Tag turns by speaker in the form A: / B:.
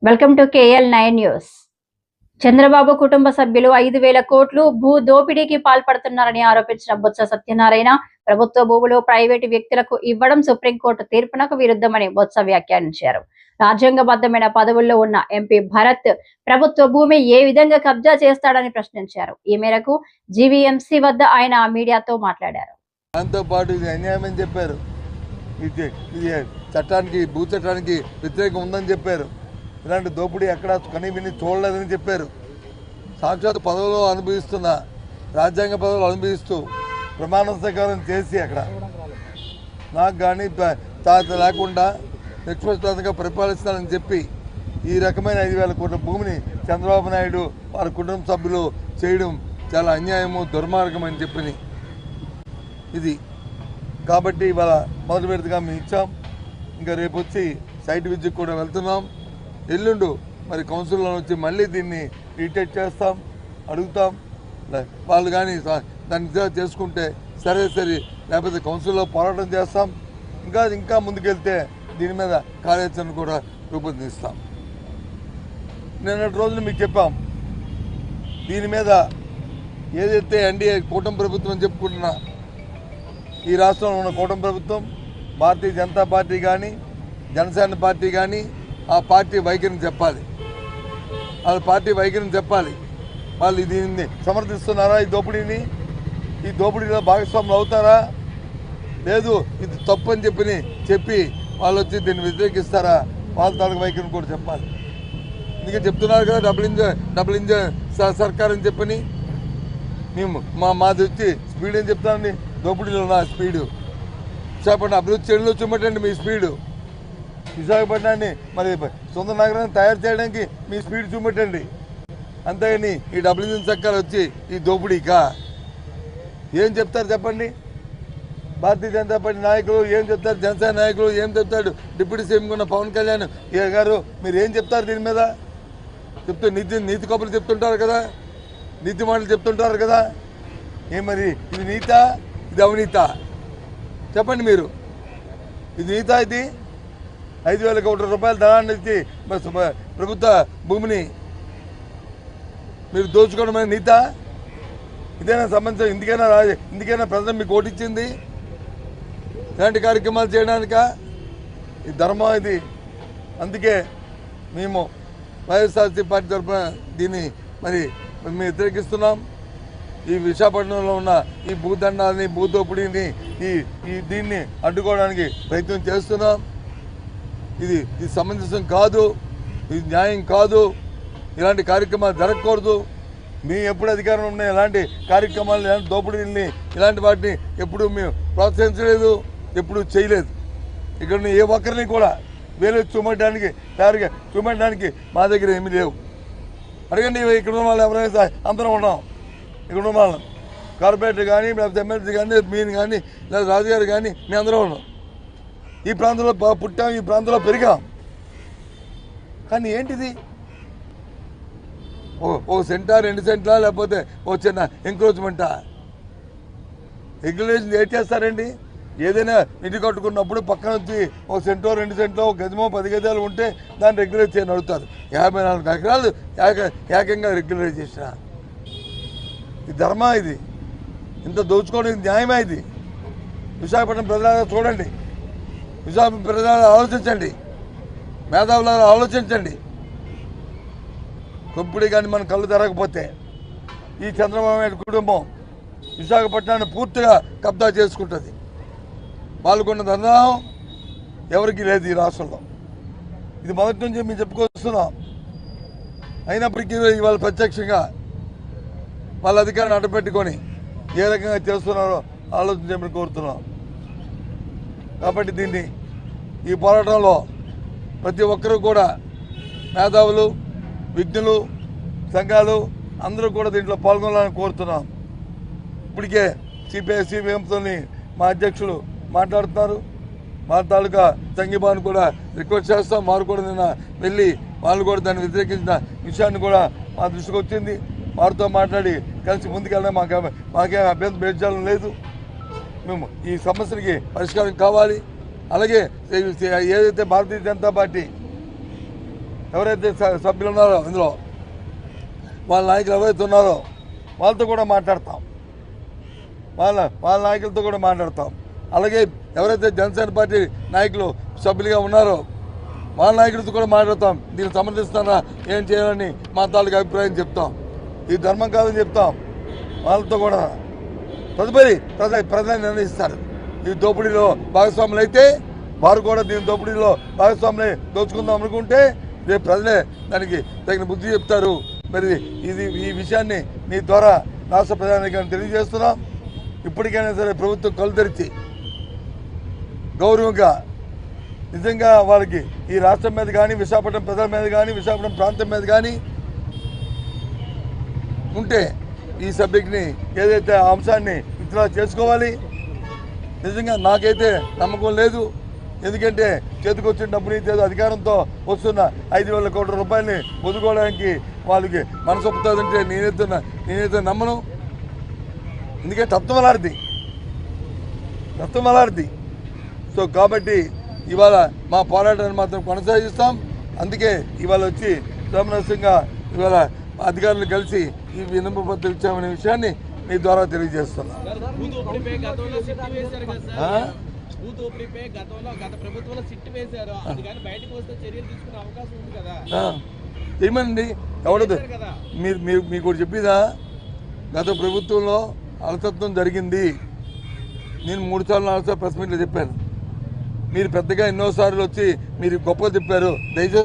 A: Welcome to KL9 news. Chandrababu కుటుంబ సభ్యులు 5,000 కోట్లు భూ దోపిడీకి పాల్పడుతున్నారని ఆరోపించిన బొత్స సత్యనారాయణ ప్రభుత్వ భూములు ప్రైవేటు వ్యక్తులకు ఇవ్వడం సుప్రీంకోర్టు తీర్పునకు విరుద్ధమని బొత్స వ్యాఖ్యానించారు. రాజ్యాంగబద్ధమైన పదవుల్లో ఉన్న ఎంపీ భరత్ ప్రభుత్వ భూమి ఏ విధంగా కబ్జా చేస్తాడని ప్రశ్నించారు. ఈ మేరకు జీవీఎంసీ వద్ద ఆయన మీడియాతో మాట్లాడారు.
B: భూ చట్టానికి వ్యతిరేకం ఉందని చెప్పారు. ఇలాంటి దోపిడీ ఎక్కడ కనీ విని చూడలేదని చెప్పారు. సాక్షాత్ పదవులు అనుభవిస్తున్న రాజ్యాంగ పదవులు అనుభవిస్తూ ప్రమాణ స్వీకారం చేసి అక్కడ నాకు కానీ లేకుండా నిష్పక్షపాతంగా పరిపాలిస్తానని చెప్పి ఈ రకమైన 5,000 కోట్ల భూమిని చంద్రబాబు నాయుడు వారి కుటుంబ సభ్యులు చేయడం చాలా అన్యాయము, దుర్మార్గం అని చెప్పి ఇది కాబట్టి ఇవాళ మొదటి విడతగా మేము ఇచ్చాం. ఇంకా రేపు వచ్చి సైట్ విజిట్ కూడా వెళ్తున్నాం. ఎల్లుండు మరి కౌన్సిల్లో వచ్చి మళ్ళీ దీన్ని రీటెస్ట్ చేస్తాం, అడుగుతాం. వాళ్ళు కానీ దాన్ని చేసుకుంటే సరే, లేకపోతే కౌన్సిల్లో పోరాటం చేస్తాం. ఇంకా ముందుకెళ్తే దీని మీద కార్యాచరణ కూడా రూపొందిస్తాం. నిన్నటి రోజున మీకు చెప్పాం, దీని మీద ఏదైతే ఎన్డీఏ కూటమి ప్రభుత్వం చెప్పుకుంటున్నా ఈ రాష్ట్రంలో ఉన్న కూటమి ప్రభుత్వం భారతీయ జనతా పార్టీ కానీ జనసేన పార్టీ కానీ ఆ పార్టీ వైఖరిని చెప్పాలి. వాళ్ళ పార్టీ వైఖరిని చెప్పాలి. వాళ్ళు దీన్ని సమర్థిస్తున్నారా? ఈ దోపిడీలో భాగస్వాములు అవుతారా? లేదు, ఇది తప్పు అని చెప్పి వాళ్ళు వచ్చి దీన్ని వ్యతిరేకిస్తారా? వాళ్ళ తాలూకు వైఖరిని కూడా చెప్పాలి. అందుకే చెప్తున్నారు కదా, డబుల్ ఇంజన్ సర్కార్ అని చెప్పని. మేము మాది వచ్చి స్పీడ్ అని చెప్తానండి. దోపిడీలో ఉన్న స్పీడు విశాఖపట్నం అభివృద్ధి చేయడంలో చూపెట్టండి మీ స్పీడు. విశాఖపట్నాన్ని మరి సొంత నగరాన్ని తయారు చేయడానికి మీ స్పీడ్ చూపెట్టండి. అంతేగాని ఈ డబుల్ ఇంజిన్ సర్కార్ వచ్చి ఈ దోపిడీకా ఏం చెప్తారు చెప్పండి? భారతీయ జనతా పార్టీ నాయకులు ఏం చెప్తారు? జనసేన నాయకులు ఏం చెప్తాడు? డిప్యూటీ సీఎం ఉన్న పవన్ కళ్యాణ్ గారు మీరు ఏం చెప్తారు? దీని మీద నీతి కబుర్లు చెప్తుంటారు కదా, నీతి మాటలు చెప్తుంటారు కదా. మరి ఇది నీతా, ఇది అవినీత? చెప్పండి మీరు. ఇది నీతా? ఇది 5,000 కోట్ల రూపాయల ధనాన్ని ఇచ్చి ప్రభుత్వ భూమిని మీరు దోచుకోవడం అనేది నీతా? ఇదేనా సంబంధించిన ఇందుకైనా ప్రజలు మీకు ఓటిచ్చింది? ఇలాంటి కార్యక్రమాలు చేయడానికా? ఈ ధర్మం ఇది. అందుకే మేము వైఎస్ఆర్సీ పార్టీ తరఫున దీన్ని మేము వ్యతిరేకిస్తున్నాం. ఈ విశాఖపట్నంలో ఉన్న ఈ భూదండాలని, భూదోపిడీని, దీన్ని అడ్డుకోవడానికి ప్రయత్నం చేస్తున్నాం. ఇది సమంజసం కాదు, ఇది న్యాయం కాదు. ఇలాంటి కార్యక్రమాలు జరగకూడదు. మేము ఎప్పుడు అధికారంలో ఉన్న ఇలాంటి కార్యక్రమాలు, ఇలాంటి దోపిడీలని, ఇలాంటి వాటిని ఎప్పుడు మేము ప్రోత్సహించలేదు, ఎప్పుడు చేయలేదు. ఇక్కడ ఏ ఒక్కరిని కూడా వేలు చూపెట్టడానికి మా దగ్గర ఏమీ లేవు. అడగండి, ఇక్కడ ఉన్న వాళ్ళు ఎవరైనా అందరం ఉన్నాం. ఇక్కడ ఉన్న వాళ్ళం కార్పొరేటర్ కానీ, లేకపోతే ఎమ్మెల్సీ కానీ, మీరు కానీ, లేదా రాజుగారు కానీ, మేము అందరం ఉన్నాం. ఈ ప్రాంతంలో పుట్టాం, ఈ ప్రాంతంలో పెరిగాం. కానీ ఏంటిది? ఓ సెంటా, 2 సెంట్లా, లేకపోతే ఓ చిన్న ఎంక్రోచ్మెంటా? రెగ్యులేషన్ ఏం చేస్తారండి? ఏదైనా ఇంటి కట్టుకున్నప్పుడు పక్కన వచ్చి ఓ సెంటో, 2 సెంట్లో, ఒక గజమో 10 గజాలు ఉంటే దాన్ని రెగ్యులేట్ చేయని అడుగుతారు. 54 ఎకరాలు ఏకంగా రెగ్యులేట్ చేసిన ఈ ధర్మా? ఇది ఇంత దోచుకోవడం న్యాయమా? ఇది విశాఖపట్నం ప్రజలారా చూడండి, విశాఖపట్నం ప్రజలారా ఆలోచించండి, మేధావులారా ఆలోచించండి. కొప్పుడు కానీ మన కళ్ళు తెరకపోతే ఈ చంద్రబాబు నాయుడు కుటుంబం విశాఖపట్నాన్ని పూర్తిగా కబ్జా చేసుకుంటుంది. వాళ్ళకున్న ధర్మం ఎవరికి లేదు ఈ రాష్ట్రంలో. ఇది మొదటి నుంచి మేము చెప్పుకొస్తున్నాం. అయినప్పటికీ ఇవాళ ప్రత్యక్షంగా వాళ్ళ అధికారాన్ని అడ్డుపెట్టుకొని ఏ రకంగా చేస్తున్నారో ఆలోచించమని కోరుతున్నాం. కాబట్టి ఈ పోరాటంలో ప్రతి ఒక్కరూ కూడా మేధావులు, విజ్ఞులు, సంఘాలు అందరూ కూడా దీంట్లో పాల్గొనాలని కోరుతున్నాం. ఇప్పటికే సిపిఎంతో మా అధ్యక్షులు మాట్లాడుతున్నారు. మా తాలూకా సంఘీభావాన్ని కూడా రిక్వెస్ట్ చేస్తాం. వారు కూడా నిన్న వెళ్ళి వాళ్ళు కూడా దాన్ని వ్యతిరేకించిన విషయాన్ని కూడా మా దృష్టికి వచ్చింది. వారితో మాట్లాడి కలిసి ముందుకెళ్ళడం మాకేం అభ్యంతరం లేదు. మేము ఈ సమస్యకి పరిష్కారం కావాలి. అలాగే ఏదైతే భారతీయ జనతా పార్టీ ఎవరైతే సభ్యులు ఉన్నారో ఇందులో వాళ్ళ నాయకులు ఎవరైతే ఉన్నారో వాళ్ళతో కూడా మాట్లాడతాం, వాళ్ళ నాయకులతో కూడా మాట్లాడతాం. అలాగే ఎవరైతే జనసేన పార్టీ నాయకులు సభ్యులుగా ఉన్నారో వాళ్ళ నాయకులతో కూడా మాట్లాడతాం. దీన్ని సమర్థిస్తారా, ఏం చేయాలని మా తాలూకు అభిప్రాయం చెప్తాం. ఇది ధర్మం కాదని చెప్తాం. వాళ్ళతో కూడా తదుపరి ప్రజలు నిర్ణయిస్తారు. ఈ దోపిడీలో భాగస్వాములు అయితే వారు కూడా దీని దోపిడీలో భాగస్వాములే దోచుకుందాం అనుకుంటే రేపు ప్రజలే దానికి తగిన బుద్ధి చెప్తారు. మరి ఈ విషయాన్ని మీ ద్వారా రాష్ట్ర ప్రధానికి తెలియజేస్తున్నాం. ఇప్పటికైనా సరే ప్రభుత్వం కళ్ళు తెరిచి గౌరవంగా నిజంగా వాళ్ళకి ఈ రాష్ట్రం మీద కానీ, విశాఖపట్నం ప్రజల మీద కానీ, విశాఖపట్నం ప్రాంతం మీద కానీ ఉంటే ఈ సబ్జెక్ట్ని ఏదైతే ఆ అంశాన్ని విత్డ్రా చేసుకోవాలి. నిజంగా నాకైతే నమ్మకం లేదు. ఎందుకంటే చేతికి వచ్చిన డబ్బుని అధికారంతో వస్తున్న 5,000 కోట్ల రూపాయలని వదుకోవడానికి వాళ్ళకి మనసు ఒప్పుతుందంటే నేనైతే నమ్మను. ఎందుకంటే తత్వం అలాంటిది. సో కాబట్టి ఇవాళ మా పోరాటాన్ని మాత్రం కొనసాగిస్తాం. అందుకే ఇవాళ వచ్చి సామరస్యంగా ఇవాళ అధికారులు కలిసి ఈ విన్నప పత్రం ఇచ్చామనే విషయాన్ని మీ ద్వారా తెలియజేస్తున్నాం. ఏమండి ఎవడదు మీకు కూడా చెప్పిదా, గత ప్రభుత్వంలో అలసత్వం జరిగింది. నేను 3 సార్లు 4 సార్లు ప్రెస్ మీట్లో చెప్పాను. మీరు పెద్దగా ఎన్నోసార్లు వచ్చి మీరు గొప్పగా చెప్పారు. దయచేసి